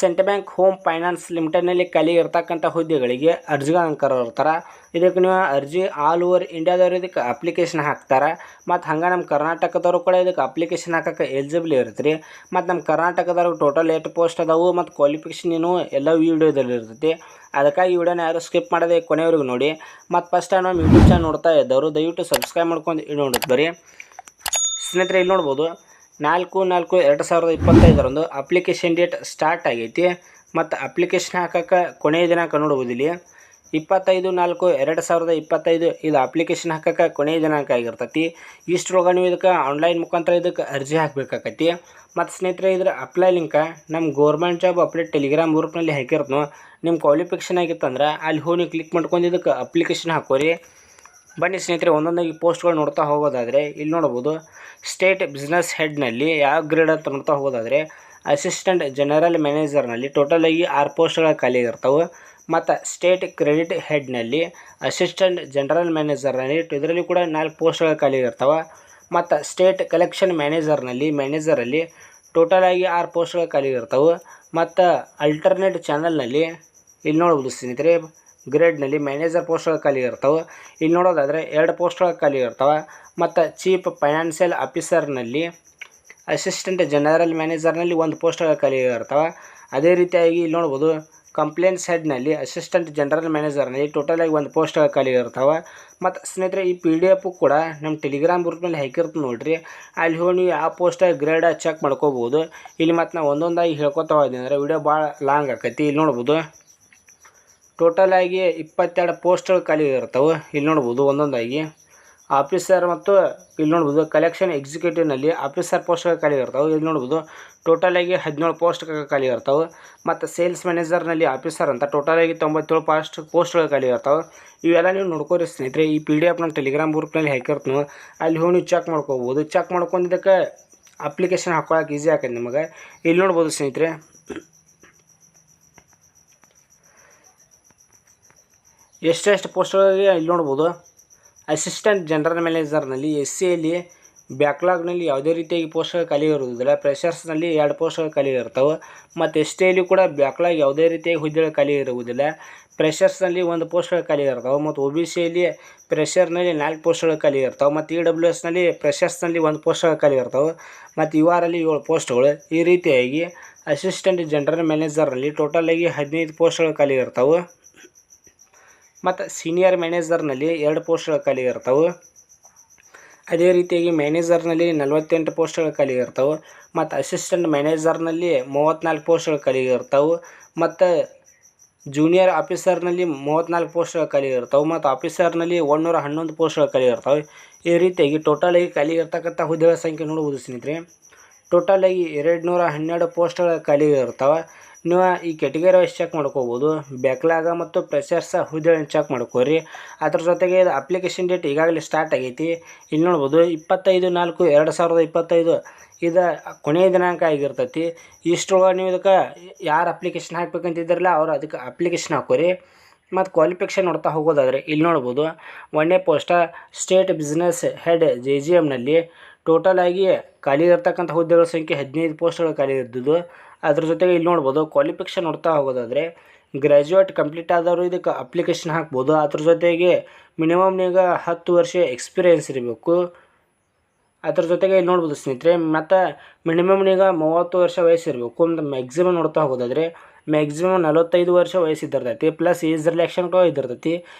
Central bank home finance ಲಿಮಿಟೆಡ್ನಲ್ಲಿ ಖಾಲಿ ಇರ್ತಕ್ಕಂಥ ಹುದ್ದೆಗಳಿಗೆ ಅರ್ಜಿಗಳನ್ನು ಕರೆದಿರ್ತಾರೆ. ಇದಕ್ಕೆ ನೀವು ಅರ್ಜಿ ಆಲ್ ಓವರ್ ಇಂಡಿಯಾದವರು ಇದಕ್ಕೆ ಅಪ್ಲಿಕೇಶನ್ ಹಾಕ್ತಾರೆ. ಮತ್ತು ಹಂಗೆ ನಮ್ಮ ಕರ್ನಾಟಕದವರು ಕೂಡ ಇದಕ್ಕೆ ಅಪ್ಲಿಕೇಶನ್ ಹಾಕೋಕ್ಕೆ ಎಲಿಜಿಬಲ್ ಇರುತ್ತೆ. ಮತ್ತು ನಮ್ಮ ಕರ್ನಾಟಕದವ್ರಿಗೆ ಟೋಟಲ್ 8 ಪೋಸ್ಟ್ ಅದಾವು ಮತ್ತು ಕ್ವಾಲಿಫಿಕೇಷನ್ ಏನು ಎಲ್ಲ ವೀಡಿಯೋದಲ್ಲಿ ಇರ್ತೈತಿ. ಅದಕ್ಕಾಗಿ ಈ ವಿಡಿಯೋನ ಯಾರು ಸ್ಕಿಪ್ ಮಾಡದೆ ಕೊನೆಯವರೆಗೂ ನೋಡಿ. ಮತ್ತು ಫಸ್ಟ್ ನಮ್ಮ ಯೂಟ್ಯೂಬ್ ಚಾನಲ್ ನೋಡ್ತಾ ಇದ್ದವರು ದಯವಿಟ್ಟು ಸಬ್ಸ್ಕ್ರೈಬ್ ಮಾಡ್ಕೊಂಡು ನೋಡೋದು ಬರೀ ಸ್ನೇಹಿತರೆ. ಇಲ್ಲಿ ನೋಡ್ಬೋದು 4/4/2025 ಅಪ್ಲಿಕೇಶನ್ ಡೇಟ್ ಸ್ಟಾರ್ಟ್ ಆಗೈತಿ. ಮತ್ತು ಅಪ್ಲಿಕೇಶನ್ ಹಾಕೋಕ್ಕೆ ಕೊನೆಯ ದಿನಾಂಕ ನೋಡ್ಬೋದು ಇಲ್ಲಿ 25/4/2025 ಇದು ಅಪ್ಲಿಕೇಶನ್ ಹಾಕೋಕ್ಕೆ ಕೊನೆಯ ದಿನಾಂಕ ಆಗಿರ್ತೈತಿ. ಇಷ್ಟರೊಳಗೆ ನೀವು ಇದಕ್ಕೆ ಆನ್ಲೈನ್ ಮುಖಾಂತರ ಇದಕ್ಕೆ ಅರ್ಜಿ ಹಾಕಬೇಕಾಗತಿ. ಮತ್ತು ಸ್ನೇಹಿತರೆ ಇದರ ಅಪ್ಲೈ ಲಿಂಕ ನಮ್ಮ ಗೌರ್ಮೆಂಟ್ ಜಾಬ್ ಅಪ್ಡೇಟ್ ಟೆಲಿಗ್ರಾಮ್ ಗ್ರೂಪ್ನಲ್ಲಿ ಹಾಕಿರ್ತನೋ. ನಿಮ್ಮ ಕ್ವಾಲಿಫಿಕೇಷನ್ ಆಗಿತ್ತಂದ್ರೆ ಅಲ್ಲಿ ಹೋಗಿ ಕ್ಲಿಕ್ ಮಾಡ್ಕೊಂಡು ಇದಕ್ಕೆ ಅಪ್ಲಿಕೇಶನ್ ಹಾಕೋರಿ. ಬನ್ನಿ ಸ್ನೇಹಿತರೆ ಒಂದೊಂದಾಗಿ ಪೋಸ್ಟ್ಗಳು ನೋಡ್ತಾ ಹೋಗೋದಾದರೆ ಇಲ್ಲಿ ನೋಡ್ಬೋದು ಸ್ಟೇಟ್ ಬಿಸ್ನೆಸ್ ಹೆಡ್ನಲ್ಲಿ ಯಾವ ಗ್ರೇಡ್ ಅಂತ ನೋಡ್ತಾ ಹೋಗೋದಾದರೆ ಅಸಿಸ್ಟೆಂಟ್ ಜನರಲ್ ಮ್ಯಾನೇಜರ್ನಲ್ಲಿ ಟೋಟಲಾಗಿ 6 ಪೋಸ್ಟ್ಗಳ ಖಾಲಿ ಇರ್ತವೆ. ಮತ್ತು ಸ್ಟೇಟ್ ಕ್ರೆಡಿಟ್ ಹೆಡ್ನಲ್ಲಿ ಅಸಿಸ್ಟೆಂಟ್ ಜನರಲ್ ಮ್ಯಾನೇಜರ್ನಲ್ಲಿ ಇದರಲ್ಲಿ ಕೂಡ 4 ಪೋಸ್ಟ್ಗಳ ಖಾಲಿ ಇರ್ತವೆ. ಮತ್ತು ಸ್ಟೇಟ್ ಕಲೆಕ್ಷನ್ ಮ್ಯಾನೇಜರಲ್ಲಿ ಟೋಟಲಾಗಿ 6 ಪೋಸ್ಟ್ಗಳ ಖಾಲಿ ಇರ್ತವೆ. ಮತ್ತು ಅಲ್ಟರ್ನೇಟ್ ಚಾನಲ್ನಲ್ಲಿ ಇಲ್ಲಿ ನೋಡ್ಬೋದು ಸ್ನೇಹಿತರೆ ಗ್ರೇಡ್ನಲ್ಲಿ ಮ್ಯಾನೇಜರ್ ಪೋಸ್ಟ್ಗಳು ಖಾಲಿ ಇರ್ತವೆ. ಇಲ್ಲಿ ನೋಡೋದಾದರೆ 2 ಪೋಸ್ಟ್ಗಳು ಖಾಲಿ ಇರ್ತವೆ. ಮತ್ತು ಚೀಫ್ ಫೈನಾನ್ಷಿಯಲ್ ಆಫೀಸರ್ನಲ್ಲಿ ಅಸಿಸ್ಟೆಂಟ್ ಜನರಲ್ ಮ್ಯಾನೇಜರ್ನಲ್ಲಿ 1 ಪೋಸ್ಟ್ಗಳು ಖಾಲಿ ಇರ್ತವೆ. ಅದೇ ರೀತಿಯಾಗಿ ಇಲ್ಲಿ ನೋಡ್ಬೋದು ಕಂಪ್ಲೇಂಟ್ಸ್ ಹೆಡ್ನಲ್ಲಿ ಅಸಿಸ್ಟೆಂಟ್ ಜನರಲ್ ಮ್ಯಾನೇಜರ್ನಲ್ಲಿ ಟೋಟಲಾಗಿ 1 ಪೋಸ್ಟ್ಗಳು ಖಾಲಿ ಇರ್ತವೆ. ಮತ್ತು ಸ್ನೇಹಿತರೆ ಈ PDF ಕೂಡ ನಮ್ಮ ಟೆಲಿಗ್ರಾಮ್ ಗ್ರೂಪ್ನಲ್ಲಿ ಹಾಕಿರ್ತೀನಿ ನೋಡಿರಿ. ಅಲ್ಲಿ ಹೋಗಿ ನೀವು ಯಾವ ಪೋಸ್ಟ್ ಗ್ರೇಡ್ ಚೆಕ್ ಮಾಡ್ಕೋಬೋದು. ಇಲ್ಲಿ ಮತ್ತು ನಾವು ಒಂದೊಂದಾಗಿ ಹೇಳ್ಕೊತಾ ಹೋದ್ವಿ ಅಂದರೆ ವಿಡಿಯೋ ಭಾಳ ಲಾಂಗ್ ಆಕೈತಿ. ಇಲ್ಲಿ ನೋಡ್ಬೋದು ಟೋಟಲಾಗಿ 22 ಪೋಸ್ಟ್ಗಳು ಖಾಲಿ ಇರ್ತವೆ. ಇಲ್ಲಿ ನೋಡ್ಬೋದು ಒಂದೊಂದಾಗಿ ಆಫೀಸರ್ ಮತ್ತು ಇಲ್ಲಿ ನೋಡ್ಬೋದು ಕಲೆಕ್ಷನ್ ಎಕ್ಸಿಕ್ಯೂಟಿವ್ನಲ್ಲಿ ಆಫೀಸರ್ ಪೋಸ್ಟ್ಗಳು ಖಾಲಿ ಇರ್ತವೆ. ಇಲ್ಲಿ ನೋಡ್ಬೋದು ಟೋಟಲಾಗಿ 17 ಪೋಸ್ಟ್ ಖಾಲಿ ಇರ್ತವೆ. ಮತ್ತು ಸೇಲ್ಸ್ ಮ್ಯಾನೇಜರ್ನಲ್ಲಿ ಆಫೀಸರ್ ಅಂತ ಟೋಟಲಾಗಿ 97 ಪೋಸ್ಟ್ಗಳು ಖಾಲಿ ಇರ್ತವೆ. ಇವೆಲ್ಲ ನೀವು ನೋಡ್ಕೋರಿ ಸ್ನೇಹಿತರೆ. ಈ PDF ನಮ್ಮ ಟೆಲಿಗ್ರಾಮ್ ಗ್ರೂಪ್ನಲ್ಲಿ ಹಾಕಿರ್ತೀನಿ. ಅಲ್ಲಿ ಹೋಗಿ ನೀವು ಚೆಕ್ ಮಾಡ್ಕೋಬೋದು. ಚೆಕ್ ಮಾಡ್ಕೊಂಡಿದ್ದಕ್ಕೆ ಅಪ್ಲಿಕೇಶನ್ ಹಾಕೊಳ್ಳೋಕೆ ಈಸಿ ಆಕೈತೆ ನಿಮಗೆ. ಇಲ್ಲಿ ನೋಡ್ಬೋದು ಸ್ನೇಹಿತರೆ ಎಷ್ಟೆಷ್ಟು ಪೋಸ್ಟ್ಗಳಿಗೆ ಇಲ್ಲಿ ನೋಡ್ಬೋದು ಅಸಿಸ್ಟೆಂಟ್ ಜನರಲ್ ಮ್ಯಾನೇಜರ್ನಲ್ಲಿ SCಯಲ್ಲಿ ಬ್ಯಾಕ್ಲಾಗ್ನಲ್ಲಿ ಯಾವುದೇ ರೀತಿಯಾಗಿ ಪೋಸ್ಟ್ಗಳು ಖಾಲಿ ಇರುವುದಿಲ್ಲ. ಫ್ರೆಷರ್ಸ್ನಲ್ಲಿ 2 ಪೋಸ್ಟ್ಗಳು ಖಾಲಿ ಇರ್ತವೆ. ಮತ್ತು STಯಲ್ಲಿ ಕೂಡ ಬ್ಯಾಕ್ಲಾಗ್ ಯಾವುದೇ ರೀತಿಯಾಗಿ ಹುದ್ದೆಗಳು ಖಾಲಿ ಇರುವುದಿಲ್ಲ. ಫ್ರೆಷರ್ಸ್ನಲ್ಲಿ 1 ಪೋಸ್ಟ್ಗಳು ಖಾಲಿ ಇರ್ತವೆ. ಮತ್ತು OBCಯಲ್ಲಿ ಫ್ರೆಷರ್ನಲ್ಲಿ 4 ಪೋಸ್ಟ್ಗಳು ಖಾಲಿ ಇರ್ತವೆ. ಮತ್ತು EWSನಲ್ಲಿ ಫ್ರೆಷರ್ಸ್ನಲ್ಲಿ 1 ಪೋಸ್ಟ್ಗಳು ಖಾಲಿ ಇರ್ತವೆ. ಮತ್ತು URಲ್ಲಿ 7 ಪೋಸ್ಟ್ಗಳು. ಈ ರೀತಿಯಾಗಿ ಅಸಿಸ್ಟೆಂಟ್ ಜನರಲ್ ಮ್ಯಾನೇಜರ್ನಲ್ಲಿ ಟೋಟಲಾಗಿ 15 ಪೋಸ್ಟ್ಗಳು ಖಾಲಿ ಇರ್ತವೆ. ಮತ್ತು ಸೀನಿಯರ್ ಮ್ಯಾನೇಜರ್ನಲ್ಲಿ 2 ಪೋಸ್ಟ್ಗಳು ಖಾಲಿ ಇರ್ತವೆ. ಅದೇ ರೀತಿಯಾಗಿ ಮ್ಯಾನೇಜರ್ನಲ್ಲಿ 48 ಪೋಸ್ಟ್ಗಳು ಖಾಲಿ ಇರ್ತವೆ. ಮತ್ತು ಅಸಿಸ್ಟೆಂಟ್ ಮ್ಯಾನೇಜರ್ನಲ್ಲಿ 34 ಪೋಸ್ಟ್ಗಳು ಖಾಲಿ ಇರ್ತವೆ. ಮತ್ತು ಜೂನಿಯರ್ ಆಫೀಸರ್ನಲ್ಲಿ 34 ಪೋಸ್ಟ್ಗಳು ಖಾಲಿ ಇರ್ತವೆ. ಮತ್ತು ಆಫೀಸರ್ನಲ್ಲಿ 111 ಪೋಸ್ಟ್ಗಳು ಖಾಲಿ ಇರ್ತವೆ. ಈ ರೀತಿಯಾಗಿ ಟೋಟಲಾಗಿ ಖಾಲಿ ಇರ್ತಕ್ಕಂಥ ಹುದ್ದೆಗಳ ಸಂಖ್ಯೆ ನೋಡ್ಬೋದು ಸ್ನೇಹಿತರೆ. ಟೋಟಲಾಗಿ 212 ಪೋಸ್ಟ್ಗಳು ಖಾಲಿ ಇರ್ತವೆ. ನೀವು ಈ ಕ್ಯಾಟಗರಿ ವೈಸ್ ಚೆಕ್ ಮಾಡ್ಕೋಬೋದು. ಬ್ಯಾಕ್ಲಾಗ ಮತ್ತು ಫ್ರೆಷರ್ಸ್ ಹುದ್ದೆಗಳನ್ನು ಚೆಕ್ ಮಾಡ್ಕೋರಿ. ಅದ್ರ ಜೊತೆಗೆ ಇದು ಅಪ್ಲಿಕೇಶನ್ ಡೇಟ್ ಈಗಾಗಲೇ ಸ್ಟಾರ್ಟ್ ಆಗೈತಿ. ಇಲ್ಲಿ ನೋಡ್ಬೋದು 25/4/2025 ಇದು ಕೊನೆಯ ದಿನಾಂಕ ಆಗಿರ್ತೈತಿ. ಇಷ್ಟರೊಳಗೆ ನೀವು ಇದಕ್ಕೆ ಯಾರು ಅಪ್ಲಿಕೇಶನ್ ಹಾಕ್ಬೇಕಂತಿದ್ದಾರಲ್ಲ ಅವ್ರು ಅದಕ್ಕೆ ಅಪ್ಲಿಕೇಶನ್ ಹಾಕೋರಿ. ಮತ್ತು ಕ್ವಾಲಿಫಿಕೇಷನ್ ನೋಡ್ತಾ ಹೋಗೋದಾದರೆ ಇಲ್ಲಿ ನೋಡ್ಬೋದು 1ನೇ ಪೋಸ್ಟ ಸ್ಟೇಟ್ ಬಿಸ್ನೆಸ್ ಹೆಡ್ JGMನಲ್ಲಿ ಟೋಟಲಾಗಿ ಖಾಲಿ ಇರ್ತಕ್ಕಂಥ ಹುದ್ದೆಗಳ ಸಂಖ್ಯೆ 15 ಪೋಸ್ಟ್ಗಳು ಖಾಲಿ ಇದ್ದದ್ದು. ಅದ್ರ ಜೊತೆಗೆ ಇಲ್ಲಿ ನೋಡ್ಬೋದು ಕ್ವಾಲಿಫಿಕೇಷನ್ ನೋಡ್ತಾ ಹೋಗೋದಾದರೆ ಗ್ರ್ಯಾಜುಯೇಟ್ ಕಂಪ್ಲೀಟ್ ಆದವರು ಇದಕ್ಕೆ ಅಪ್ಲಿಕೇಶನ್ ಹಾಕ್ಬೋದು. ಅದ್ರ ಜೊತೆಗೆ ಮಿನಿಮಮ್ ಈಗ 10 ವರ್ಷ ಎಕ್ಸ್ಪೀರಿಯೆನ್ಸ್ ಇರಬೇಕು. ಅದ್ರ ಜೊತೆಗೆ ಇಲ್ಲಿ ನೋಡ್ಬೋದು ಸ್ನೇಹಿತರೆ ಮತ್ತು ಮಿನಿಮಮ್ ಈಗ 30 ವರ್ಷ ವಯಸ್ಸಿರಬೇಕು. ಒಂದು ಮ್ಯಾಕ್ಸಿಮಮ್ ನೋಡ್ತಾ ಹೋಗೋದಾದರೆ ಮ್ಯಾಕ್ಸಿಮಮ್ 45 ವರ್ಷ ವಯಸ್ಸಿದ್ದಿರ್ತೈತಿ. ಪ್ಲಸ್ ಏಜ್ ರಿಲ್ಯಾಕ್ಷನ್ ಕೂಡ ಇದ್ದಿರ್ತೈತಿ.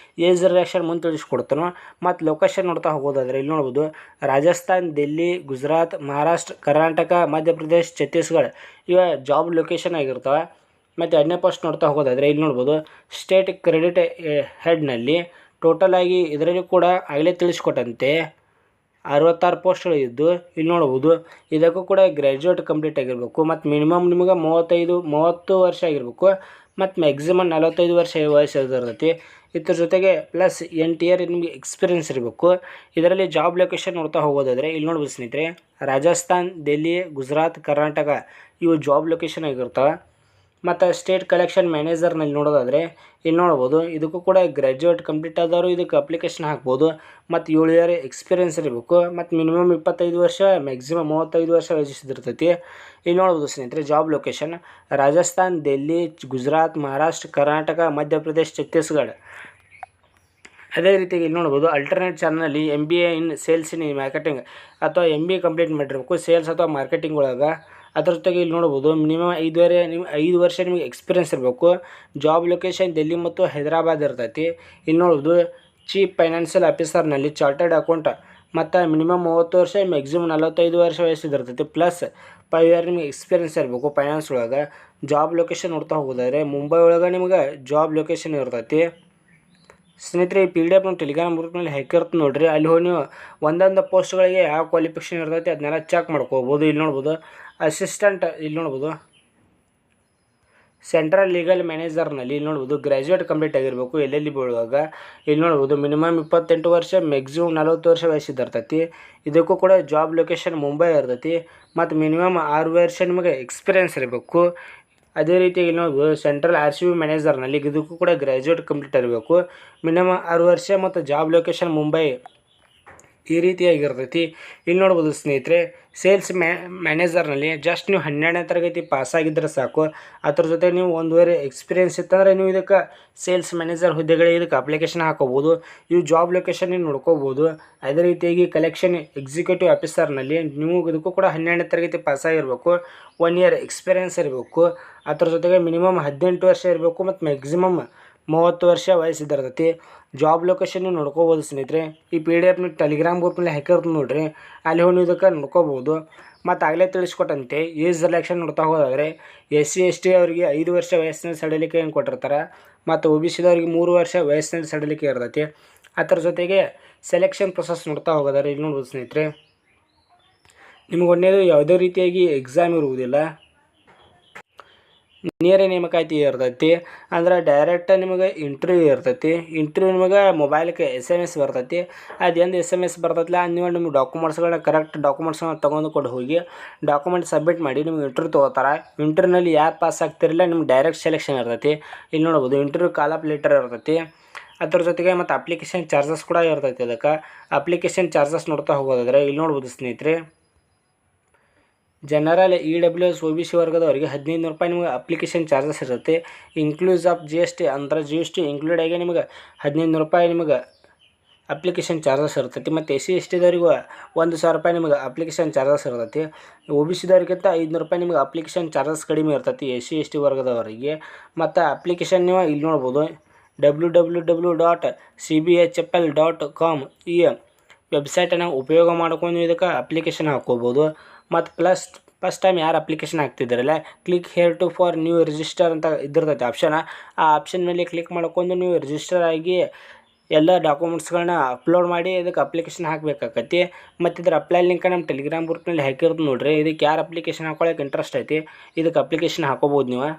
ಏಜ್ ರಿಲ್ಯಾಕ್ಷನ್ ಮುಂದೆ ತಿಳಿಸ್ಕೊಡ್ತಾನೆ. ಮತ್ತು ಲೊಕೇಶನ್ ನೋಡ್ತಾ ಹೋಗೋದಾದರೆ ಇಲ್ಲಿ ನೋಡ್ಬೋದು ರಾಜಸ್ಥಾನ್, ದಿಲ್ಲಿ, ಗುಜರಾತ್, ಮಹಾರಾಷ್ಟ್ರ, ಕರ್ನಾಟಕ, ಮಧ್ಯಪ್ರದೇಶ್, ಛತ್ತೀಸ್ಗಢ ಇವ ಜಾಬ್ ಲೊಕೇಶನ್ ಆಗಿರ್ತವೆ. ಮತ್ತು 2ನೇ ಪೋಸ್ಟ್ ನೋಡ್ತಾ ಹೋಗೋದಾದರೆ ಇಲ್ಲಿ ನೋಡ್ಬೋದು ಸ್ಟೇಟ್ ಕ್ರೆಡಿಟ್ ಹೆಡ್ನಲ್ಲಿ ಟೋಟಲಾಗಿ ಇದರಲ್ಲಿ ಕೂಡ ಆಗಲೇ ತಿಳಿಸ್ಕೊಟ್ಟಂತೆ 66 ಪೋಸ್ಟ್ಗಳು ಇದ್ದು. ಇಲ್ಲಿ ನೋಡ್ಬೋದು ಇದಕ್ಕೂ ಕೂಡ ಗ್ರ್ಯಾಜುಯೇಟ್ ಕಂಪ್ಲೀಟ್ ಆಗಿರಬೇಕು. ಮತ್ತು ಮಿನಿಮಮ್ ನಿಮಗೆ 30 ವರ್ಷ ಆಗಿರಬೇಕು. ಮತ್ತು ಮ್ಯಾಕ್ಸಿಮಮ್ 45 ವರ್ಷ ವಯಸ್ಸಿರ್ತೈತಿ. ಇದ್ರ ಜೊತೆಗೆ ಪ್ಲಸ್ 8 ಇಯರ್ ನಿಮಗೆ ಎಕ್ಸ್ಪೀರಿಯೆನ್ಸ್ ಇರಬೇಕು. ಇದರಲ್ಲಿ ಜಾಬ್ ಲೊಕೇಶನ್ ನೋಡ್ತಾ ಹೋಗೋದಾದರೆ ಇಲ್ಲಿ ನೋಡ್ಬೋದು ಸ್ನೇಹಿತರೆ ರಾಜಸ್ಥಾನ್, ದಿಲ್ಲಿ, ಗುಜರಾತ್, ಕರ್ನಾಟಕ ಇವು ಜಾಬ್ ಲೊಕೇಶನ್ ಆಗಿರ್ತವೆ. ಮತ್ತು ಸ್ಟೇಟ್ ಕಲೆಕ್ಷನ್ ಮ್ಯಾನೇಜರ್ನಲ್ಲಿ ನೋಡೋದಾದರೆ ಇಲ್ಲಿ ನೋಡ್ಬೋದು ಇದಕ್ಕೂ ಕೂಡ ಗ್ರ್ಯಾಜುಯೇಟ್ ಕಂಪ್ಲೀಟ್ ಆದವರು ಇದಕ್ಕೆ ಅಪ್ಲಿಕೇಶನ್ ಹಾಕ್ಬೋದು ಮತ್ತು 7 ಇಯರ್ ಎಕ್ಸ್ಪೀರಿಯನ್ಸ್ ಇರಬೇಕು ಮತ್ತು ಮಿನಿಮಮ್ 25 ವರ್ಷ ಮ್ಯಾಕ್ಸಿಮಮ್ 35 ವರ್ಷ ವಯಸ್ಸಿದಿರ್ತೈತಿ. ಇಲ್ಲಿ ನೋಡ್ಬೋದು ಸ್ನೇಹಿತರೆ ಜಾಬ್ ಲೊಕೇಶನ್ ರಾಜಸ್ಥಾನ್, ದೆಲ್ಲಿ, ಗುಜರಾತ್, ಮಹಾರಾಷ್ಟ್ರ, ಕರ್ನಾಟಕ, ಮಧ್ಯಪ್ರದೇಶ್, ಛತ್ತೀಸ್ಗಢ. ಅದೇ ರೀತಿಯಾಗಿ ಇಲ್ಲಿ ನೋಡ್ಬೋದು ಅಲ್ಟರ್ನೇಟ್ ಚಾನಲಲ್ಲಿ MBA ಇನ್ ಸೇಲ್ಸ್ ಇನ್ ಮಾರ್ಕೆಟಿಂಗ್ ಅಥವಾ MBA ಕಂಪ್ಲೀಟ್ ಮಾಡಿರಬೇಕು ಸೇಲ್ಸ್ ಅಥವಾ ಮಾರ್ಕೆಟಿಂಗ್ ಒಳಗೆ. ಅದ್ರ ಜೊತೆಗೆ ಇಲ್ಲಿ ನೋಡ್ಬೋದು ಮಿನಿಮಮ್ 5 ವರ್ಷ ನಿಮಗೆ ಎಕ್ಸ್ಪೀರಿಯನ್ಸ್ ಇರಬೇಕು. ಜಾಬ್ ಲೊಕೇಶನ್ ದೆಲ್ಲಿ ಮತ್ತು ಹೈದರಾಬಾದ್ ಇರ್ತೈತಿ. ಇಲ್ಲಿ ನೋಡ್ಬೋದು ಚೀಫ್ ಫೈನಾನ್ಷಿಯಲ್ ಆಫೀಸರ್ನಲ್ಲಿ ಚಾರ್ಟರ್ಡ್ ಅಕೌಂಟ್ ಮತ್ತು ಮಿನಿಮಮ್ 30 ವರ್ಷ ಮ್ಯಾಕ್ಸಿಮಮ್ 45 ವರ್ಷ ವಯಸ್ಸಿದಿರ್ತೈತಿ. ಪ್ಲಸ್ 5 ಇಯರ್ ನಿಮಗೆ ಎಕ್ಸ್ಪೀರಿಯನ್ಸ್ ಇರಬೇಕು ಫೈನಾನ್ಸ್ ಒಳಗೆ. ಜಾಬ್ ಲೊಕೇಶನ್ ನೋಡ್ತಾ ಹೋಗೋದಾದ್ರೆ ಮುಂಬೈ ಒಳಗೆ ನಿಮ್ಗೆ ಜಾಬ್ ಲೊಕೇಶನ್ ಇರ್ತೈತಿ. ಸ್ನೇಹಿತರೆ ಈ PDF ನಮ್ಮ ಟೆಲಿಗ್ರಾಮ್ ಗ್ರೂಪ್ನಲ್ಲಿ ಹಾಕಿರ್ತೀನಿ ನೋಡಿರಿ. ಅಲ್ಲಿ ಹೋಗಿ ನೀವು ಒಂದೊಂದು ಪೋಸ್ಟ್ಗಳಿಗೆ ಯಾವ ಕ್ವಾಲಿಫಿಕೇಷನ್ ಇರ್ತೈತಿ ಅದನ್ನೆಲ್ಲ ಚೆಕ್ ಮಾಡ್ಕೋಬೋದು. ಇಲ್ಲಿ ನೋಡ್ಬೋದು ಅಸಿಸ್ಟೆಂಟ್, ಇಲ್ಲಿ ನೋಡ್ಬೋದು ಸೆಂಟ್ರಲ್ ಲೀಗಲ್ ಮ್ಯಾನೇಜರ್ನಲ್ಲಿ ಇಲ್ಲಿ ನೋಡ್ಬೋದು ಗ್ರ್ಯಾಜುಯೇಟ್ ಕಂಪ್ಲೀಟ್ ಆಗಿರಬೇಕು LLB ಒಳಗೆ. ಇಲ್ಲಿ ನೋಡ್ಬೋದು ಮಿನಿಮಮ್ 28 ವರ್ಷ ಮ್ಯಾಕ್ಸಿಮಮ್ 40 ವರ್ಷ ವಯಸ್ಸಿದಿರ್ತೈತಿ. ಇದಕ್ಕೂ ಕೂಡ ಜಾಬ್ ಲೊಕೇಶನ್ ಮುಂಬೈ ಇರ್ತೈತಿ ಮತ್ತು ಮಿನಿಮಮ್ 6 ವರ್ಷ ನಿಮಗೆ ಎಕ್ಸ್ಪೀರಿಯನ್ಸ್ ಇರಬೇಕು. ಅದೇ ರೀತಿಯಾಗಿ ನೋಡ್ಬೋದು ಸೆಂಟ್ರಲ್ RCB ಮ್ಯಾನೇಜರ್ನಲ್ಲಿ ಇದಕ್ಕೂ ಕೂಡ ಗ್ರ್ಯಾಜುಯೇಟ್ ಕಂಪ್ಲೀಟ್ ಇರಬೇಕು. ಮಿನಿಮಮ್ 6 ವರ್ಷ ಮತ್ತು ಜಾಬ್ ಲೊಕೇಶನ್ ಮುಂಬೈ ಈ ರೀತಿಯಾಗಿರ್ತೈತಿ. ಇಲ್ಲಿ ನೋಡ್ಬೋದು ಸ್ನೇಹಿತರೆ ಸೇಲ್ಸ್ ಮ್ಯಾನೇಜರ್ನಲ್ಲಿ ಜಸ್ಟ್ ನೀವು 12ನೇ ತರಗತಿ ಪಾಸಾಗಿದ್ದರೆ ಸಾಕು. ಅದ್ರ ಜೊತೆ ನೀವು 1 ಇಯರ್ ಎಕ್ಸ್ಪೀರಿಯನ್ಸ್ ಇತ್ತಂದರೆ ನೀವು ಇದಕ್ಕೆ ಸೇಲ್ಸ್ ಮ್ಯಾನೇಜರ್ ಹುದ್ದೆಗಳಿಗೆ ಇದಕ್ಕೆ ಅಪ್ಲಿಕೇಶನ್ ಹಾಕೋಬೋದು. ಇವು ಜಾಬ್ ಲೊಕೇಶನ್ ನೀವು ನೋಡ್ಕೋಬೋದು. ಅದೇ ರೀತಿಯಾಗಿ ಕಲೆಕ್ಷನ್ ಎಕ್ಸಿಕ್ಯೂಟಿವ್ ಆಫೀಸರ್ನಲ್ಲಿ ನೀವು ಇದಕ್ಕೂ ಕೂಡ 12ನೇ ತರಗತಿ ಪಾಸಾಗಿರಬೇಕು. 1 ಇಯರ್ ಎಕ್ಸ್ಪೀರಿಯನ್ಸ್ ಇರಬೇಕು. ಅದ್ರ ಜೊತೆಗೆ ಮಿನಿಮಮ್ 18 ವರ್ಷ ಇರಬೇಕು ಮತ್ತು ಮ್ಯಾಕ್ಸಿಮಮ್ 30 ವರ್ಷ ವಯಸ್ಸಿದಿರ್ತೈತಿ. ಜಾಬ್ ಲೊಕೇಶನ್ ನೀವು ನೋಡ್ಕೋಬೋದು ಸ್ನೇಹಿತರೆ. ಈ PDF ನೀವು ಟೆಲಿಗ್ರಾಮ್ ಗ್ರೂಪ್ನಲ್ಲಿ ಹಾಕಿರ್ತೀನಿ ನೋಡಿರಿ. ಅಲ್ಲಿ ಹೋಗಿ ನೀವು ಇದಕ್ಕೆ ನೋಡ್ಕೋಬೋದು. ಮತ್ತು ಆಗಲೇ ತಿಳಿಸ್ಕೊಟ್ಟಂತೆ ಏಜ್ ರಿಲ್ಯಾಕ್ಷನ್ ನೋಡ್ತಾ ಹೋದಾದರೆ SC ST ಅವರಿಗೆ 5 ವರ್ಷ ವಯಸ್ಸಿನ ಸಡಿಲಿಕೆಯನ್ನು ಕೊಟ್ಟಿರ್ತಾರೆ ಮತ್ತು OBCದವ್ರಿಗೆ 3 ವರ್ಷ ವಯಸ್ಸಿನ ಸಡಿಲಿಕೆ ಇರ್ತೈತಿ. ಅದರ ಜೊತೆಗೆ ಸೆಲೆಕ್ಷನ್ ಪ್ರೊಸೆಸ್ ನೋಡ್ತಾ ಹೋಗೋದಾದ್ರೆ ಇಲ್ಲಿ ನೋಡ್ಬೋದು ಸ್ನೇಹಿತರೆ ನಿಮಗೆ ಒಂದೇದು ಯಾವುದೇ ರೀತಿಯಾಗಿ ಎಕ್ಸಾಮ್ ಇರುವುದಿಲ್ಲ, ನೇರ ನೇಮಕಾತಿ ಇರ್ತೈತಿ. ಅಂದ್ರೆ ಡೈರೆಕ್ಟ್ ನಿಮಗೆ ಇಂಟರ್ವ್ಯೂ ಇರ್ತೈತಿ. ಇಂಟರ್ವ್ಯೂ ನಿಮಗೆ ಮೊಬೈಲ್ಗೆ SMS ಬರ್ತೈತಿ. ಅದು ಎಂದು SMS ಬರ್ತೈತಿಲ್ಲ ನೀವು ನಿಮ್ಮ ಡಾಕ್ಯುಮೆಂಟ್ಸ್ಗಳನ್ನ ಕರೆಕ್ಟ್ ಡಾಕ್ಯುಮೆಂಟ್ಸ್ಗಳನ್ನ ತೊಗೊಂಡು ಹೋಗಿ ಡಾಕ್ಯುಮೆಂಟ್ ಸಬ್ಮಿಟ್ ಮಾಡಿ ನಿಮ್ಗೆ ಇಂಟರ್ವ್ಯೂ ತೊಗೋತಾರೆ. ಇಂಟರ್ವ್ಯೂನಲ್ಲಿ ಯಾರು ಪಾಸ್ ಆಗ್ತಿರಲಿಲ್ಲ ನಿಮ್ಗೆ ಡೈರೆಕ್ಟ್ ಸೆಲೆಕ್ಷನ್ ಇರ್ತೈತಿ. ಇಲ್ಲಿ ನೋಡ್ಬೋದು ಇಂಟರ್ವ್ಯೂ ಕಾಲ್ ಅಪ್ ಲೆಟರ್ ಇರ್ತೈತಿ. ಅದ್ರ ಜೊತೆಗೆ ಮತ್ತು ಅಪ್ಲಿಕೇಶನ್ ಚಾರ್ಜಸ್ ಕೂಡ ಇರ್ತೈತಿ. ಅದಕ್ಕೆ ಅಪ್ಲಿಕೇಶನ್ ಚಾರ್ಜಸ್ ನೋಡ್ತಾ ಹೋಗೋದಾದರೆ ಇಲ್ಲಿ ನೋಡ್ಬೋದು ಸ್ನೇಹಿತರೆ ಜನರಲ್ EWS OBC ವರ್ಗದವರಿಗೆ 1500 ರೂಪಾಯಿ ನಿಮಗೆ ಅಪ್ಲಿಕೇಶನ್ ಚಾರ್ಜಸ್ ಇರುತ್ತೆ. ಇನ್ಕ್ಲೂಸ್ ಆಫ್ GST ಅಂದ್ರೆ GST ಇನ್ಕ್ಲೂಡ್ ಆಗಿ ನಿಮಗೆ 1500 ರೂಪಾಯಿ ನಿಮಗೆ ಅಪ್ಲಿಕೇಶನ್ ಚಾರ್ಜಸ್ ಇರ್ತೈತಿ. ಮತ್ತು SC STದವ್ರಿಗೆ 1000 ರೂಪಾಯಿ ನಿಮಗೆ ಅಪ್ಲಿಕೇಶನ್ ಚಾರ್ಜಸ್ ಇರ್ತೈತಿ. OBCದವ್ರಿಗಿಂತ 500 ರೂಪಾಯಿ ನಿಮಗೆ ಅಪ್ಲಿಕೇಶನ್ ಚಾರ್ಜಸ್ ಕಡಿಮೆ ಇರ್ತೈತಿ SC ST ವರ್ಗದವರಿಗೆ. ಮತ್ತು ಅಪ್ಲಿಕೇಶನ್ ನೀವು ಇಲ್ಲಿ ನೋಡ್ಬೋದು www.cbhfl.com ಈ ವೆಬ್ಸೈಟನ್ನು ಉಪಯೋಗ ಮಾಡ್ಕೊಂಡು ಇದಕ್ಕೆ ಅಪ್ಲಿಕೇಶನ್ ಹಾಕ್ಕೋಬೋದು. ಮತ್ತು ಫಸ್ಟ್ ಟೈಮ್ ಯಾರು ಅಪ್ಲಿಕೇಶನ್ ಹಾಕ್ತಿದ್ದಾರಲ್ಲ click here to for new register ಅಂತ ಇದ್ದಿರ್ತೈತೆ ಆಪ್ಷನ್. ಆ ಆಪ್ಷನ್ ಮೇಲೆ ಕ್ಲಿಕ್ ಮಾಡ್ಕೊಂಡು ನೀವು ರಿಜಿಸ್ಟರ್ ಆಗಿ ಎಲ್ಲ ಡಾಕ್ಯುಮೆಂಟ್ಸ್ಗಳನ್ನ ಅಪ್ಲೋಡ್ ಮಾಡಿ ಇದಕ್ಕೆ ಅಪ್ಲಿಕೇಶನ್ ಹಾಕಬೇಕಾಗತ್ತೆ. ಮತ್ತು ಇದರ ಅಪ್ಲೈ ಲಿಂಕ್ ನಮ್ಮ ಟೆಲಿಗ್ರಾಮ್ ಗ್ರೂಪ್ನಲ್ಲಿ ಹಾಕಿರೋದು ನೋಡಿರಿ. ಇದಕ್ಕೆ ಯಾರು ಅಪ್ಲಿಕೇಶನ್ ಹಾಕೊಳ್ಳೋಕೆ ಇಂಟ್ರೆಸ್ಟ್ ಐತಿ ಇದಕ್ಕೆ ಅಪ್ಲಿಕೇಶನ್ ಹಾಕೋಬೋದು ನೀವು.